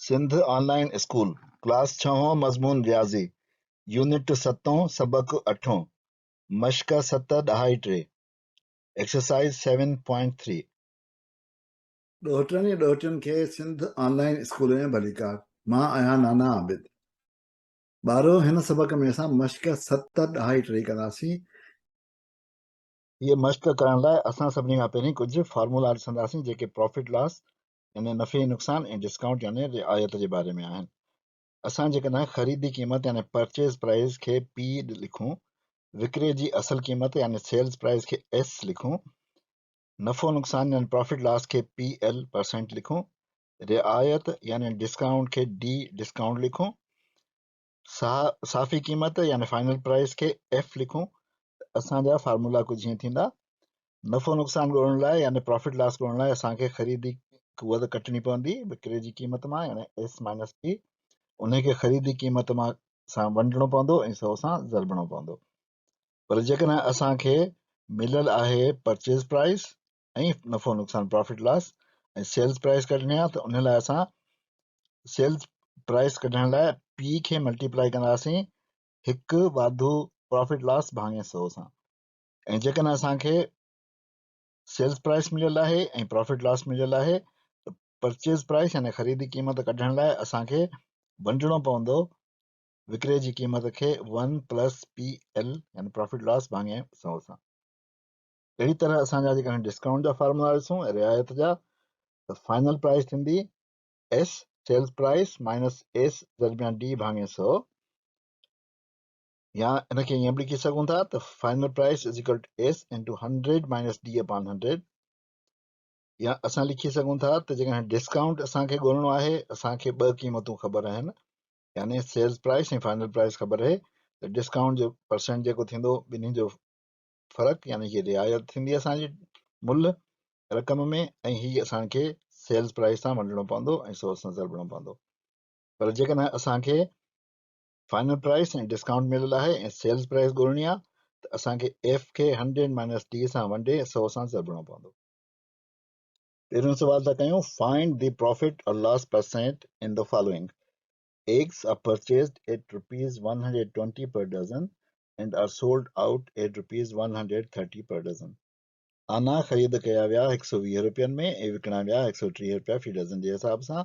Sindh online school class 6 मज़मून रियाज़ी unit 7 सबक 8 मश्क 7 ॾहाई 3 एक्सरसाइज 7.3 ॾोहिटनि ऐं ॾोहिटियुनि खे सिंध ऑनलाइन स्कूल में भलीकार। मां आहियां नाना आबिद। ॿारो हिन सबक में असां मश्क 7 ॾहाई 3 कंदासीं। ये मश्क करण लाइ असां सभिनी खां पहिरीं कुझु फार्मूला ॾिसंदासीं जेके प्रॉफिट लॉस यानी नफ़े नुक़सान ऐं डिस्काउंट यानी रिआयत जे बारे में आहिनि। असां जेकॾहिं ख़रीदी क़ीमत यानी परचेज प्राइस खे P लिखूं, विकिरे जी असल क़ीमत यानी सेल्स प्राइस खे S लिखूं, नफ़ो नुक़सान यानी प्रॉफिट लॉस खे PL % लिखूं, रिआयत यानी डिस्काउंट खे D डिस्काउंट लिखूं, साफ़ी क़ीमत यानी फाइनल प्राइस खे F लिखूं। असांजा फार्मूला कुझु हीअं थींदा। नफ़ो नुक़सान ॻोल्हण लाइ यानी प्रॉफिट लॉस ॻोल्हण लाइ असांखे ख़रीदी उहा त कटणी पवंदी विकिरे जी क़ीमत मां यानी S माइनस P, उनखे ख़रीदी क़ीमत मां सां वंडणो पवंदो ऐं 100 सां ज़रबणो पवंदो। पर जेकॾहिं असांखे मिलियल आहे परचेज प्राइस ऐं नफ़ो नुक़सान प्रॉफिट लॉस ऐं सेल्स प्राइस कढणी आहे त उन लाइ असां सेल्स प्राइस कढण लाइ P खे मल्टीप्लाई कंदासीं 1 वाधू प्रॉफिट लॉस भाङे 100 सां। ऐं जेकॾहिं असांखे सेल्स प्राइस मिलियल आहे ऐं प्रॉफिट लॉस मिलियल आहे त परचेज प्राइस यानी ख़रीदी क़ीमत कढण लाइ असांखे वंडणो पवंदो विकिरे जी क़ीमत खे 1 + PL यानी प्रॉफिट लॉस भाङे 100 सां। अहिड़ी तरह असांजा जेकॾहिं डिस्काउंट जा फार्मूला ॾिसूं रिआयत जा त फाइनल प्राइस थींदी S sales price minus S दरमियान D भाङे 100, या इनखे ईअं बि लिखी सघूं था त final price is equal to S into 100 minus D upon 100, या असां लिखी सघूं था त जेकॾहिं डिस्काउंट असांखे ॻोल्हणो आहे, असांखे ॿ क़ीमतूं ख़बर आहिनि यानी सेल्स प्राइस ऐं फाइनल प्राइस ख़बर आहे त डिस्काउंट जो परसेंट जेको थींदो ॿिन्ही जो फ़र्क़ु यानी कि रिआयत थींदी असांजी मुल्ह रक़म में, ऐं हीअ असांखे सेल्स प्राइस सां वंडणो पवंदो ऐं 100 सां ज़रबणो पवंदो। पर जेकॾहिं असांखे फाइनल प्राइस ऐं डिस्काउंट मिलियल आहे ऐं सेल्स प्राइस ॻोल्हणी आहे त असांखे F खे 100 माइनस D सां वंडे 100 सां ज़रबणो पवंदो। पहिरियों सवाल था कयूं, फाइंड द प्रॉफिट और loss percent in the following. Eggs are purchased at rupees 120 per dozen and are sold out at rupees 130 per dozen. आना ख़रीद कया विया 120 रुपयनि में ऐं विकिणा विया 130 रुपया फी डज़न जे हिसाब सां।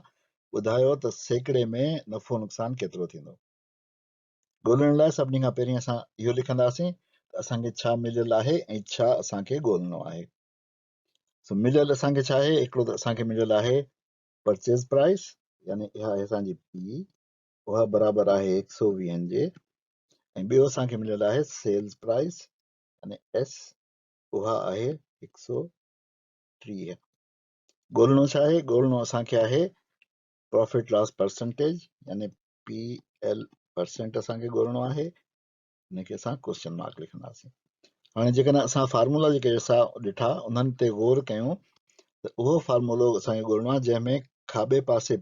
ॿुधायो त सैकड़े में नफ़ो नुक़सान केतिरो थींदो। ॻोल्हण लाइ सभिनी खां पहिरीं असां इहो लिखंदासीं त असांखे छा मिलियल आहे ऐं छा असांखे ॻोल्हणो आहे। मिलियल असांखे छा आहे, हिकिड़ो त असांखे मिलियल आहे परचेज प्राइस यानी इहा आहे असांजी P, उहा बराबरि आहे 120 जे, ऐं ॿियो असांखे मिलियल आहे सेल्स प्राइस यानी S, उहा आहे 130। ॻोल्हणो छा आहे, ॻोल्हणो असांखे आहे प्रॉफिट लॉस परसेंटेज यानी PL% असांखे ॻोल्हणो आहे, हिनखे असां क्वेश्चन मार्क लिखंदासीं। हाणे जेकॾहिं असां फार्मूला जेके असां ॾिठा उन्हनि ते गौर कयूं त उहो फार्मूलो असांखे ॻोल्हणो आहे जंहिंमें खाॿे पासे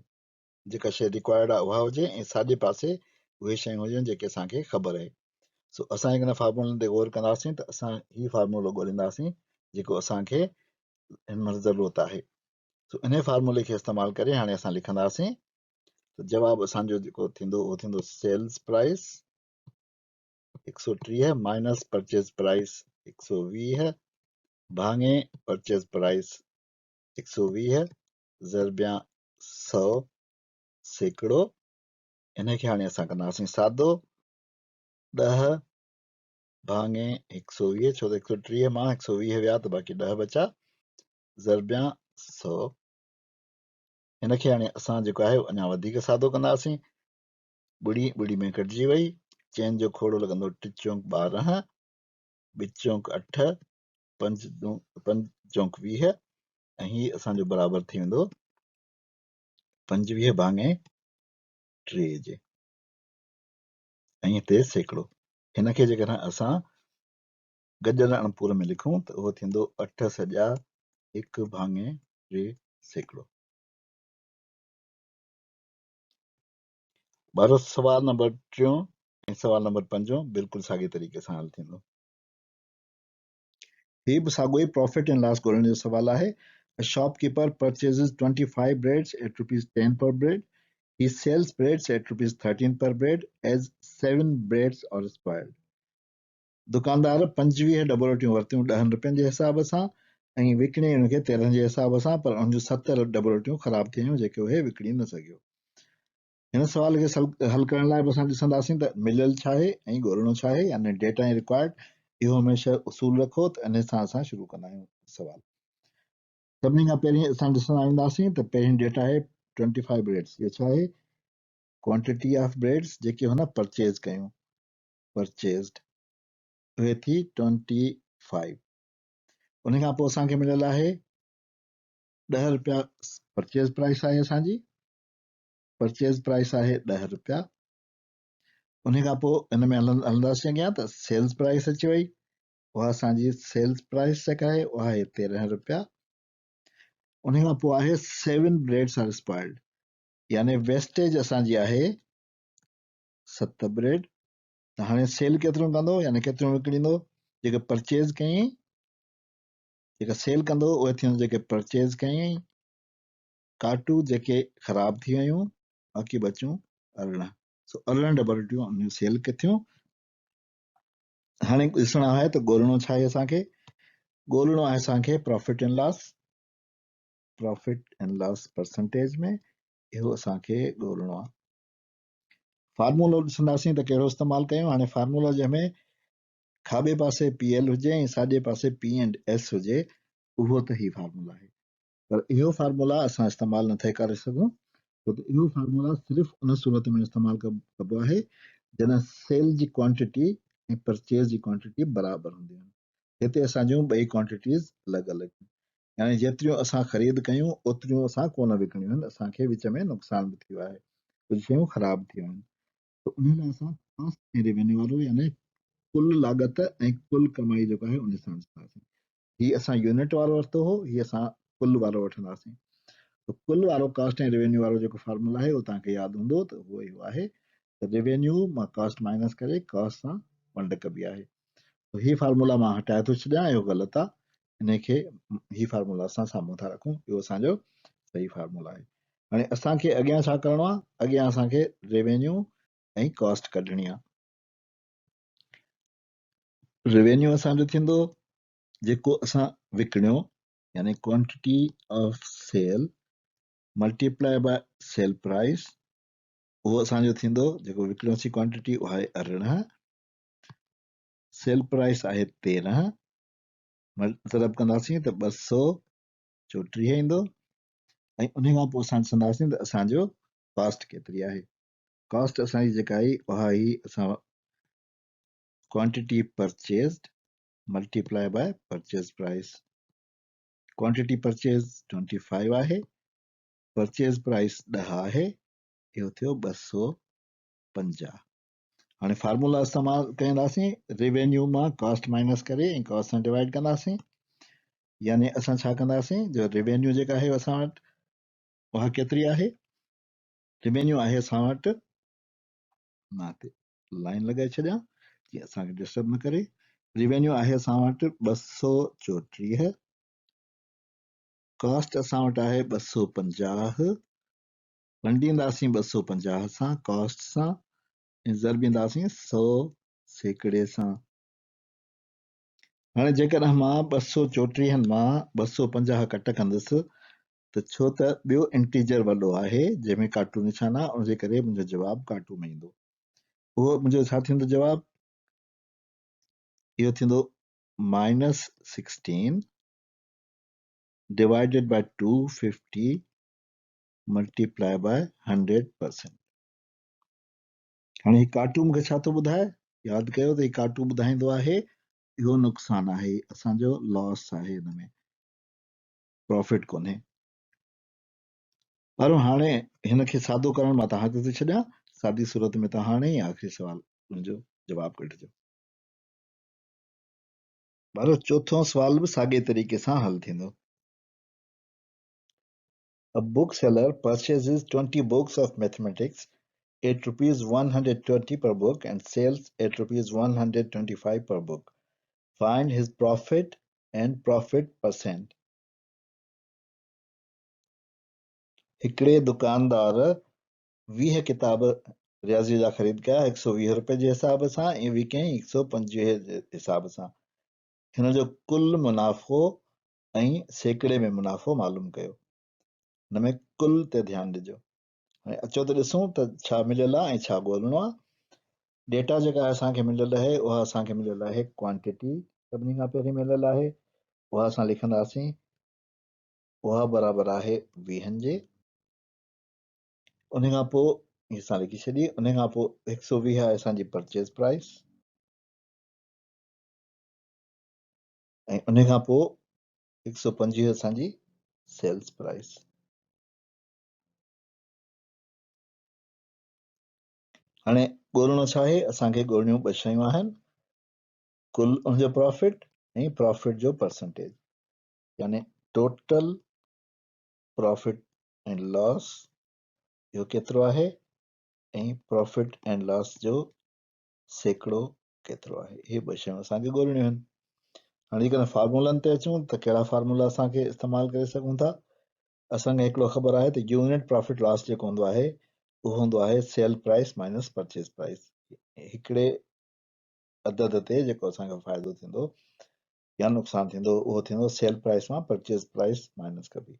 जेका शइ रिक्वायर्ड आहे उहा हुजे ऐं साॼे पासे उहे शयूं हुजनि जेके असांखे ख़बर आहे। सो असां हिन फार्मूलनि ते गौर कंदासीं त असां हीउ फार्मूलो ॻोल्हींदासीं जेको असांखे हिन महिल ज़रूरत आहे। सो इन फार्मूले खे इस्तेमालु करे हाणे असां लिखंदासीं त जवाबु असांजो जेको थींदो उहो थींदो sales price 130 minus purchase price 120 भाङे परचेज प्राइस 120 ज़रबिया 100 सैकड़ो। इनखे हाणे असां कंदासीं सादो 10 भाङे 120, छो त 130 मां 120 विया त बाक़ी 10 बचा ज़रबिया 100। हिनखे हाणे असां जेको आहे अञा वधीक सादो कंदासीं। ॿुड़ी ॿुड़ी में कटिजी वई, चइनि जो खोड़ो लॻंदो 3 चौंक 12, 2 चौंक 8, 5 चौंक 20, ऐं हीअ असांजो बराबरि थी वेंदो 25 भाङे 3 जे, ऐं हिते सैकड़ो। हिनखे जेकॾहिं असां गॾियल अणपूर में लिखूं त उहो थींदो 8 सॼा 1 भाङे 3 सैकड़ो। ॿारो सवाल नंबर 3 ऐं सवाल नंबर 5 बिल्कुलु साॻे तरीक़े सां हल थींदो। ही बि साॻियो ई प्रॉफिट एंड लॉस ॻोल्हण जो सवाल आहे। A shopkeeper purchases 25 breads at rupees 10 per bread. He sells breads at ₹13 per bread as 7 breads are spoiled. दुकानदार 25 डबल रोटियूं वरितियूं ₹10 जे हिसाब सां ऐं विकिणे हुनखे 13 जे हिसाब सां, पर हुन जूं 7 डबल रोटियूं ख़राब थी वियूं जेके उहे विकिणी न सघियो। हिन सवाल खे हल करण लाइ असां ॾिसंदासीं त मिलियल छा आहे ऐं ॻोल्हणो छा आहे, यानी डेटा ऐं रिक्वायर्ड। इहो हमेशह उसूल रखो त इन सां असां शुरू कंदा आहियूं सवाल। सभिनी खां पहिरीं असां ॾिसणु ईंदासीं त पहिरीं डेटा आहे 25 ब्रेड्स। इहो छा आहे? क्वांटिटी ऑफ ब्रेड्स जेके हुन परचेज कयूं, परचेस्ड, उहे थी 25। उन खां पोइ असांखे मिलियल आहे ₹10। परचेज प्राइस आहे असांजी, परचेज प्राइस आहे ₹10। उन खां पोइ हिन में हलंदासीं अॻियां त सेल्स प्राइस अची वई। उहा असांजी सेल्स प्राइस जेका आहे उहा आहे ₹13। उन खां पोइ आहे 7 ब्रेड्स आर स्पॉइल्ड, यानी वेस्टेज असांजी आहे 7 ब्रेड। त हाणे सेल केतिरो कंदो, यानी केतिरो विकिणींदो? जेके परचेज कयईं, जेका सेल कंदो उहे थींदो जेके परचेज कयईं। काटू जेके ख़राब थी वियूं, बाक़ी बचियूं 18। सो 18 डबल रोटियूं उन सेल थियूं। हाणे ॾिसणो आहे त ॻोल्हणो छा आहे असांखे? ॻोल्हणो आहे असांखे profit and loss, profit and loss percentage में। इहो असांखे ॻोल्हणो आहे। फार्मूलो ॾिसंदासीं त कहिड़ो इस्तेमालु कयूं। हाणे फार्मूला जंहिंमें खाॿे पासे PL हुजे ऐं साॼे पासे P&S हुजे, उहो त ही फार्मूला आहे। पर इहो फार्मूला असां इस्तेमालु नथा करे सघूं, छो त इहो फार्मूला सिर्फ़ु उन सूरत में इस्तेमालु कबो आहे जॾहिं सेल जी क्वांटिटी ऐं परचेज जी क्वांटिटी बराबरि हूंदियूं आहिनि। हिते असां जूं ॿई क्वांटिटीज़ अलॻि अलॻि, यानी जेतिरियूं असां ख़रीद कयूं ओतिरियूं असां कोन विकिणियूं आहिनि, असांखे विच में नुक़सान बि थियो आहे, कुझु शयूं ख़राब थियूं आहिनि। त उन लाइ असां कॉस्ट ऐं रेवेन्यू वारो, यानी कुल लागत ऐं कुल कमाई जेको आहे उन सां ॾिसंदासीं। हीउ असां यूनिट वारो वरितो हो, हीउ असां कुल वारो वठंदासीं। त कुल वारो कॉस्ट ऐं रेवेन्यू वारो जेको फार्मूला आहे उहो तव्हांखे यादि हूंदो, त उहो इहो आहे त रेवेन्यू मां कॉस्ट माइनस करे कॉस्ट सां वंड कबी आहे। त हीउ फार्मूला मां हटाए थो छॾियां, इहो ग़लति आहे। हिनखे हीउ फार्मूला असां साम्हूं था रखूं, इहो असांजो सही फार्मूला आहे। हाणे असांखे अॻियां छा करिणो आहे? अॻियां असांखे रेवेन्यू ऐं कॉस्ट कढणी आहे। रेवेन्यू असांजो थींदो जेको असां विकिणियो, यानी quantity of sale multiply by sale price, उहो असांजो थींदो जेको विकिणियोसीं क्वांटिटी उहा आहे 18, सेल प्राइस आहे 13, मतिलबु कंदासीं त 234 ईंदो। ऐं उन खां पोइ असां ॾिसंदासीं त असांजो कॉस्ट केतिरी आहे। कॉस्ट असांजी जेका आई उहा ई असां quantity purchased multiply by purchase price. Quantity purchase 25 आहे, परचेज प्राइस 10 आहे, इहो थियो 250। हाणे फार्मूला इस्तेमालु कंदासीं, रेवेन्यू मां कॉस्ट माइनस करे ऐं कॉस्ट सां डिवाइड कंदासीं, यानी असां छा कंदासीं? जो रेवेन्यू जेका आहे असां वटि उहा केतिरी आहे? रेवेन्यू आहे असां वटि, मां हिते लाइन लॻाए छॾियां जीअं असांखे डिस्टर्ब न करे। रेवेन्यू आहे असां वटि 234, कॉस्ट असां वटि आहे 250, वंडींदासीं 250 सां कॉस्ट सां ऐं ज़रबींदासीं 100% सां। हाणे जेकॾहिं मां 234 मां 250 कट कंदुसि त छो त ॿियो इंटीजर वॾो आहे जंहिंमें काटू निशान आहे, उनजे करे मुंहिंजो जवाबु काटू में ईंदो। उहो मुंहिंजो छा थींदो जवाबु? इहो थींदो -16 डिवाइडेड बाय 250 मल्टीप्लाई बाय 100%। हाणे ही काटू मूंखे छा थो ॿुधाए? यादि कयो त ही काटू ॿुधाईंदो आहे इहो नुक़सान आहे, असांजो लॉस आहे, हिन में प्रॉफिट कोन्हे। पर हाणे हिनखे सादो करण मां तव्हांखे थो छॾियां, सादी सूरत में तव्हां हाणे आख़िरी सुवाल मुंहिंजो जवाबु कढिजो। बारो चोथों सुवाल बि साॻे तरीक़े सां हल थींदो। A bookseller purchases 20 books of mathematics at ₹120 per book and sells at ₹125 per book. Find his profit and profit percent. हिकिड़े दुकानदार 20 किताब रियाज़ी जा ख़रीद कया 120 रुपए जे हिसाब सां ऐं विकियईं 125 जे हिसाब सां। हिन जो कुल मुनाफ़ो ऐं सैकड़े में मुनाफ़ो मालूम कयो। हिन में कुल ते ध्यानु ॾिजो। हाणे अचो त ॾिसूं त छा मिलियल आहे ऐं छा ॻोल्हणो आहे। डेटा जेका असांखे मिलियल आहे उहा असांखे मिलियल आहे क्वांटिटी सभिनी खां पहिरीं मिलियल आहे। उहा असां लिखंदासीं, उहा बराबरि आहे 20 जे। उन खां पोइ असां लिखी छॾी। उन खां पोइ 120 आहे असांजी परचेज प्राइस ऐं उन खां पोइ 125 असांजी सेल्स प्राइस। हाणे ॻोल्हणो छा आहे, असांखे ॻोल्हणियूं ॿ शयूं आहिनि, कुल उनजो प्रॉफिट ऐं प्रॉफिट जो परसेंटेज, यानी टोटल प्रॉफिट एंड लॉस इहो केतिरो आहे ऐं प्रॉफिट एंड लॉस जो सैकड़ो केतिरो आहे। इहे ॿ शयूं असांखे ॻोल्हणियूं आहिनि। हाणे जेकॾहिं फार्मूलनि ते अचूं त कहिड़ा फार्मूला असांखे इस्तेमालु करे सघूं था। असांखे हिकिड़ो ख़बर आहे त यूनिट प्रॉफिट लॉस जेको हूंदो आहे उहो हूंदो आहे sale price minus purchase price. हिकिड़े अदद ते जेको असांखे फ़ाइदो थींदो या नुक़सानु थींदो उहो थींदो सेल प्राइस मां परचेज प्राइस माइनस कबी।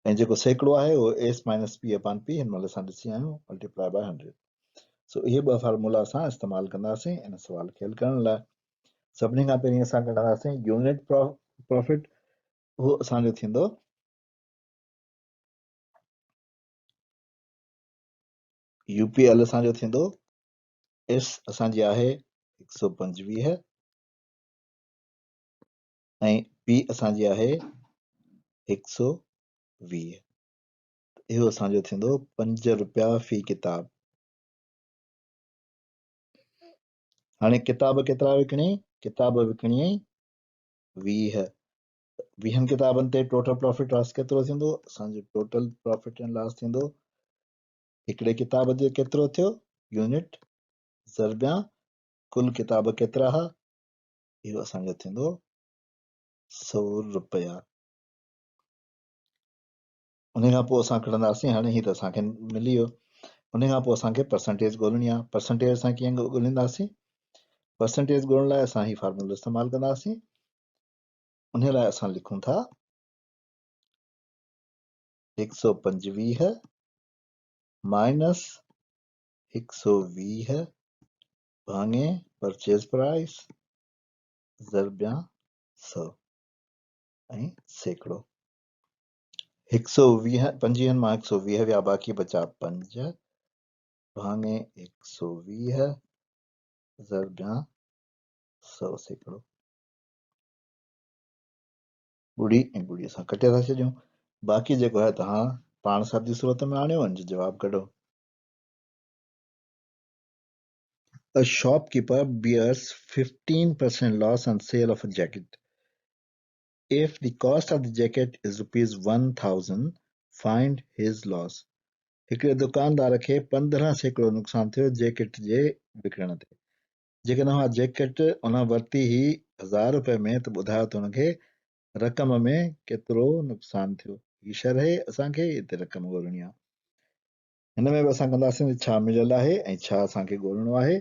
ऐं जेको सैकड़ो आहे उहो S minus P upon P हिन महिल असां ॾिसी आहियूं मल्टीप्लाई बाय 100। सो इहे ॿ फार्मूला असां इस्तेमालु कंदासीं इन सुवाल खे हल करण लाइ। सभिनी खां पहिरीं असां कढंदासीं यूनिट प्रॉफिट, उहो असांजो थींदो यूपीएल असांजो थींदो एस असांजी आहे 125 ऐं पी असांजी आहे 120। इहो असांजो थींदो 5 रुपया फी किताब। हाणे किताब केतिरा विकिणी, किताब विकिणी 20। 20 किताबनि ते टोटल प्रॉफिट लॉस केतिरो थींदो, असांजो टोटल प्रॉफिट एंड लॉस थींदो हिकिड़े किताब ते केतिरो थियो यूनिट ज़रबिया कुल किताब केतिरा हुआ, इहो असांजो थींदो 100 रुपया। उन खां पोइ असां खणंदासीं, हाणे हीअ त असांखे मिली वियो। उन खां पोइ असांखे परसेंटेज ॻोल्हणी आहे। परसेंटेज असां कीअं ॻोल्हींदासीं, परसेंटेज ॻोल्हण लाइ असां ही फार्मूलो इस्तेमालु कंदासीं। उन लाइ असां लिखूं था 125 माइनस 120 भाङे परचेज प्राइस ज़रबिया 100 ऐं सैकड़ो। 120 मां 120 विया बाक़ी बचा 5 भाङे 120 ज़रबिया 100 सैकड़ो। ॿुड़ी ऐं ॿुड़ी असां कटे था छॾियूं। बाक़ी जेको आहे तव्हां पाण सादी सूरत में आणियो वञो, जवाबु कढो। A shopkeeper bears 15% loss on sale of a jacket. If the cost of the jacket is rupees 1000, find his loss. हिकिड़े दुकानदार खे 15 सैकड़ो नुक़सानु थियो जैकेट जे विकिणण ते। जेकॾहिं उहा जैकेट उन वरिती ही 1000 रुपए में त ॿुधायो त हुनखे रक़म में केतिरो नुक़सानु थियो। हीअ शरह असांखे हिते रक़म ॻोल्हणी आहे। हिन में बि असां कंदासीं छा मिलियल आहे ऐं छा असांखे ॻोल्हणो आहे।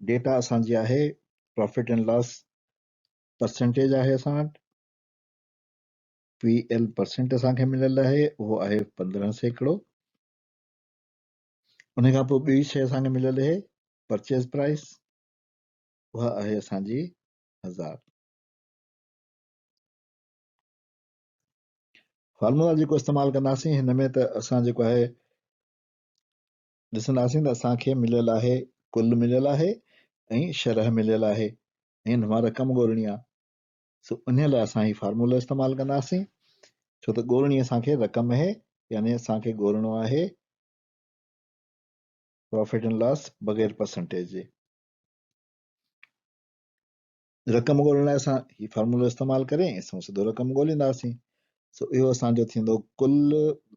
डेटा असांजी आहे प्रॉफिट एंड लॉस परसेंटेज आहे असां वटि, PL परसेंट असांखे मिलियल आहे उहो आहे 15 सैकड़ो। उन खां पोइ ॿी शइ असांखे मिलियल आहे परचेज प्राइस, उहा आहे असांजी 1000। फार्मूला जेको इस्तेमालु कंदासीं हिन में त असां जेको आहे ॾिसंदासीं त असांखे मिलियल आहे कुल मिलियल आहे ऐं शरह मिलियल आहे ऐं हिन मां रक़म ॻोल्हणी आहे। सो उन लाइ असां ही फार्मूलो इस्तेमालु कंदासीं, छो त ॻोल्हणी असांखे रक़म आहे, यानी असांखे ॻोल्हणो आहे प्रॉफिट एंड लॉस बग़ैर परसेंटेज जे। रक़म ॻोल्हण लाइ असां ही फार्मूलो इस्तेमालु करे असां सिधो रक़म ॻोल्हींदासीं। सो इहो असांजो थींदो कुल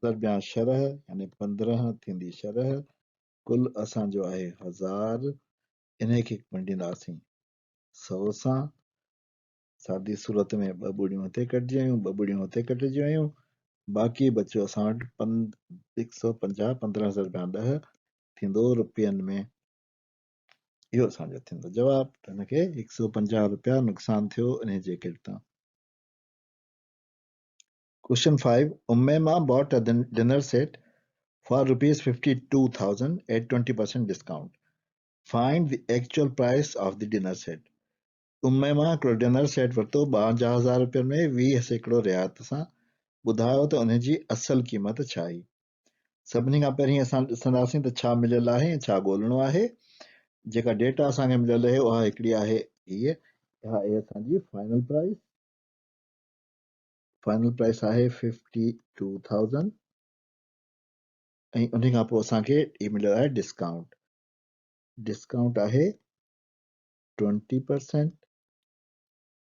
ज़रबिया शरह, यानी 15 थींदी शरह, कुल असांजो आहे 1000, इन खे वंडींदासीं 100 सां। सादी सूरत में 2 ॿुड़ियूं हिते कटिजी वयूं, 2 ॿुड़ियूं हुते कटिजी वयूं, बाक़ी बचियो असां वटि 150 15,010 थींदो रुपयनि में। इहो असांजो थींदो जवाबु। त हिनखे 150 रुपया नुक़सान थियो इन जैकेट तां। Question 5. Ummema bought a dinner set for rupees 52,000 at 20% discount. Find the actual price of the dinner set. उम्मेमा हिकिड़ो डिनर सेट वरितो 52,000 रुपयनि में 20% रियायत सां। ॿुधायो त उन जी असल क़ीमत छा आई। सभिनी खां पहिरीं असां ॾिसंदासीं त छा मिलियल आहे ऐं छा ॻोल्हणो आहे। जेका डेटा असांखे मिलियल आहे उहा हिकिड़ी आहे हीअ, इहा आहे असांजी फाइनल प्राइस। फाइनल प्राइस आहे 52,000 ऐं उन खां पोइ असांखे हीअ मिलियल आहे डिस्काउंट। डिस्काउंट आहे 20%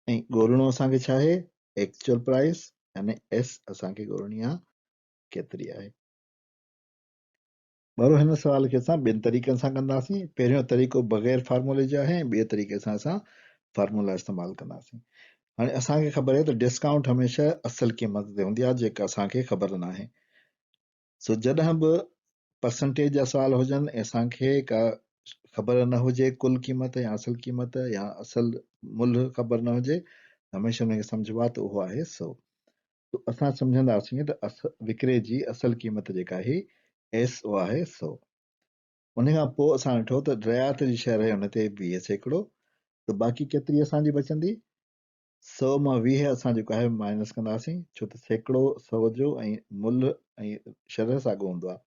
ऐं ॻोल्हणो असांखे छा आहे एक्चुअल प्राइस, यानी एस असांखे ॻोल्हणी आहे केतिरी आहे। बरो हिन सवाल खे असां ॿिनि तरीक़नि सां कंदासीं। पहिरियों तरीक़ो बग़ैर फार्मूले जो आहे ऐं ॿिए तरीक़े सां असां फार्मूला इस्तेमालु कंदासीं। हाणे असांखे ख़बर आहे त डिस्काउंट हमेशह असल क़ीमत ते हूंदी आहे जेका असांखे ख़बर न आहे। सो जॾहिं बि परसेंटेज जा सुवाल हुजनि ऐं असांखे का ख़बर न हुजे कुल क़ीमत या असल क़ीमत या असल मुल्ह ख़बर न हुजे, हमेशह हुनखे सम्झबो आहे त उहो आहे 100। तो असां सम्झंदासीं त विकिरे जी असल क़ीमत जेका आहे एस उहा आहे 100। उन खां पोइ असां ॾिठो त रियायत जी शइ रहे हुन ते 20%, त बाक़ी केतिरी असांजी बचंदी 100 मां 20 असां जेको आहे माइनस कंदासीं, छो त सैकड़ो 100 जो ऐं मुल्ह ऐं शरह साॻियो हूंदो आहे।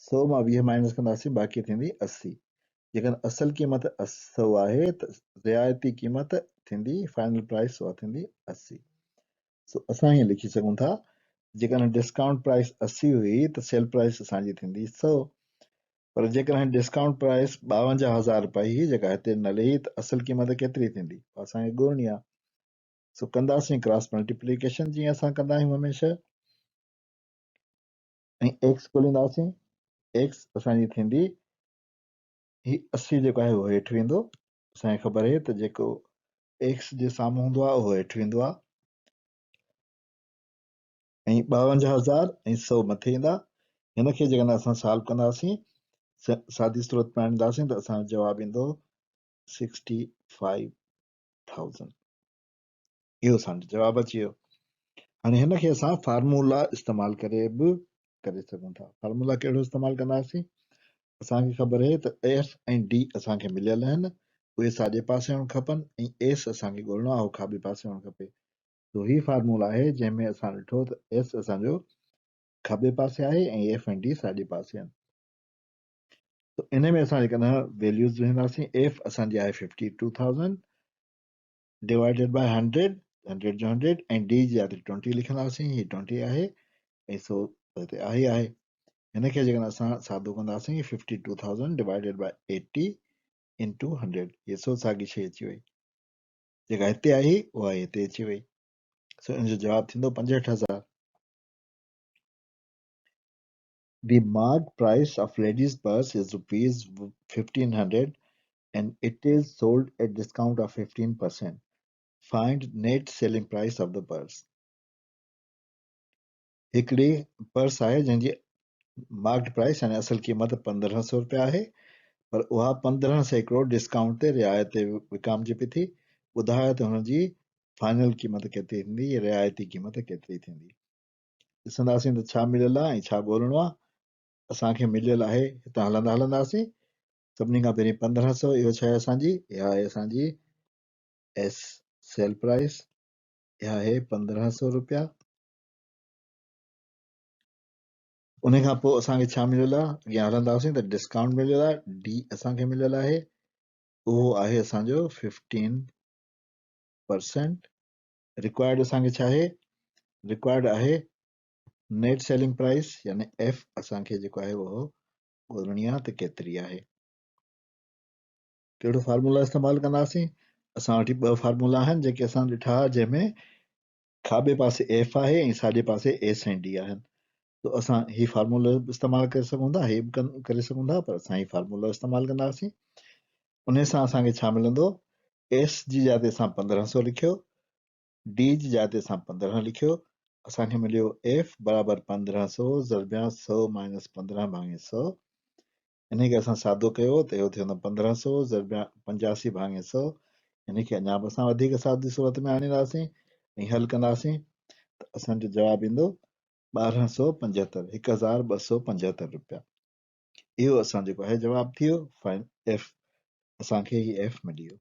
100 मां 20 माइनस कंदासीं, बाक़ी थींदी 80। जेकॾहिं असल क़ीमत 100 आहे त रियायती क़ीमत थींदी फाइनल प्राइस उहा थींदी 80। सो असां हीअं लिखी सघूं था जेकॾहिं डिस्काउंट प्राइस 80 हुई त सेल प्राइस असांजी थींदी 100। पर जेकॾहिं डिस्काउंट प्राइस 52,000 रुपए हुई जेका हिते न लिही त असल क़ीमत केतिरी थींदी असांखे ॻोल्हणी आहे। सो कंदासीं क्रॉस मल्टीप्लिकेशन जीअं असां कंदा आहियूं हमेशह, ऐं एक्स ॻोल्हींदासीं। एक्स असांजी थींदी ही 80 जेको आहे उहो हेठि वेंदो। असांखे ख़बर आहे त जेको एक्स जे साम्हूं हूंदो आहे उहो हेठि वेंदो आहे ऐं 52,000 ऐं 100 मथे ईंदा। हिनखे जेकॾहिं असां सॉल्व कंदासीं सादी सूरत में आणींदासीं त असांजो जवाबु ईंदो 65,000। इहो असांजो जवाबु अची वियो। हाणे हिनखे असां फार्मूला इस्तेमालु करे बि करे सघूं था। फार्मूला कहिड़ो इस्तेमालु कंदासीं, असांखे ख़बर आहे त एफ ऐं डी असांखे मिलियल आहिनि, उहे साॼे पासे हुअणु खपनि ऐं एस असांखे ॻोल्हणो आहे उहो खाॿे पासे हुअणु खपे। तो ही फार्मूला आहे जंहिंमें असां ॾिठो त एस असांजो खाॿे पासे आहे ऐं एफ ऐं डी साॼे पासे आहिनि। तो इन में असां जेकॾहिं वैल्यूज़ विझंदासीं, एफ असांजी आहे 52,000 डिवाइडेड बाय 100, 100 जो 100 ऐं डी जी आहे 20 लिखंदासीं, ही 20 आहे ऐं सो हिते आहे आहे। हिनखे जेकॾहिं असां सादो कंदासीं 52,000 डिवाइडेड बाय 80 इंटू 100, ये सो साॻी शइ अची वई। जेका हिते आई उहा हिते अची वई। सो इन जो जवाबु थींदो 65,000। The marked price of ladies' purse is rupees 1,500 and it is sold at discount of 15%. Find net selling price of the purse. हिकिड़ी पर्स आहे जंहिंजी मार्क्ड प्राइस यानी असल क़ीमत 1,500 रुपया आहे, पर उहा 15% डिस्काउंट ते रियायत ते विकामजे पई थी। ॿुधायो त हुनजी फाइनल क़ीमत केतिरी थींदी, रियायती क़ीमत केतिरी थींदी। ॾिसंदासीं त छा मिलियल आहे ऐं छा ॻोल्हणो आहे। असांखे मिलियल आहे, हितां हलंदा हलंदासीं, सभिनी खां पहिरीं 1,500 इहो शइ असांजी, इहा आहे असांजी एस सेल प्राइस, इहा आहे 1,500 रुपया। उन खां पोइ असांखे छा मिलियल आहे, अॻियां हलंदासीं त डिस्काउंट मिलियल आहे, डी असांखे मिलियल आहे, उहो आहे असांजो 15%। रिक्वायर्ड असांखे छा आहे, रिक्वायर्ड आहे नेट सेलिंग प्राइस यानी एफ असांखे जेको आहे उहो ॻोल्हणी आहे त केतिरी आहे। कहिड़ो फार्मूला इस्तेमालु कंदासीं, असां वटि 2 फार्मूला आहिनि जेके असां ॾिठा, जंहिंमें खाॿे पासे एफ आहे ऐं साॼे पासे एस ऐं डी आहिनि। तो असां ही फार्मूलो इस्तेमालु करे सघूं था, हे बि करे सघूं था, पर असां ही फार्मूलो इस्तेमालु कंदासीं। उन सां असांखे छा मिलंदो, एस जी जाइ ते असां 1,500 लिखियो, डी जी जाइ ते असां 15 लिखियो असांखे मिलियो f बराबर 1500 ज़रबिया 100 माइनस 15 भाङे 100। इनखे असां सादो कयो त इहो थियो 1500 ज़रबिया 85 भाङे 100। इनखे अञा बि असां वधीक सादी सूरत में आणींदासीं ऐं हल कंदासीं त असांजो जवाबु ईंदो 1275, 1275 रुपया। इहो असां जेको आहे जवाबु थी वियो f। असांखे ही f मिली वियो।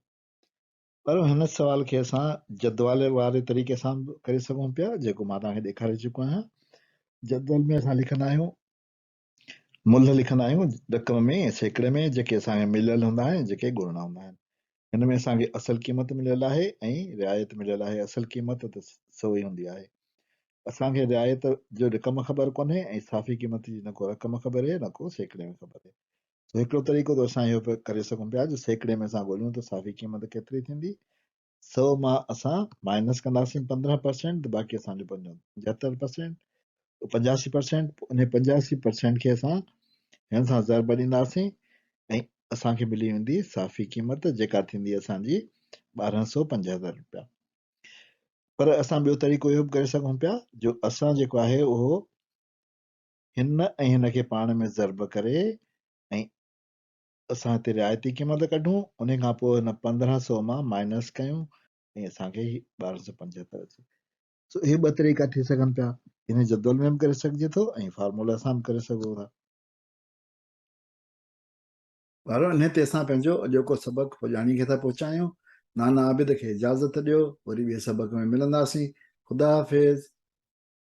पर हिन सवाल खे असां जदवाले वारे तरीक़े सां बि करे सघूं पिया, जेको मां तव्हांखे ॾेखारे चुको आहियां। जदवल में असां लिखंदा आहियूं, मुल्ह लिखंदा आहियूं रक़म में सैकड़े में, जेके असांखे मिलियल हूंदा आहिनि, जेके ॻोल्हणा हूंदा आहिनि। हिन में असांखे असल क़ीमत मिलियल आहे ऐं रिआयत मिलियल आहे। असल क़ीमत त 100 ई हूंदी आहे। असांखे रिआयत जो रक़म ख़बर कोन्हे ऐं साफ़ी क़ीमत जी न को रक़म ख़बर आहे, न को सैकड़े में ख़बर आहे। हिकिड़ो तरीक़ो त असां इहो करे सघूं पिया जो सैकड़े में असां ॻोल्हियूं त साफ़ी क़ीमत केतिरी थींदी। 100 मां असां माइनस कंदासीं 15%, त बाक़ी असांजो 75%, 85%। उन 85% खे असां हिन सां ज़रब ॾींदासीं ऐं असांखे मिली वेंदी साफ़ी क़ीमत, जेका थींदी असांजी 1275 रुपया। पर असां ॿियो तरीक़ो इहो बि करे सघूं पिया जो असां जेको आहे उहो हिन ऐं हिन खे पाण में ज़रब करे ऐं असां हिते रिआयती क़ीमत कढूं, उन खां पोइ हिन 1500 मां माइनस कयूं ऐं असांखे 1275 अचे। सो इहे ॿ तरीक़ा थी सघनि पिया। हिन जदवल में बि करे सघिजे थो ऐं फार्मूला सां बि करे सघो था। वारो इन ते असां पंहिंजो अॼोको सबक़ पुॼाणी खे था पहुचायूं। नाना आबिद खे इजाज़त ॾियो, वरी ॿिए सबक़ में मिलंदासीं। ख़ुदा हाफ़िज़।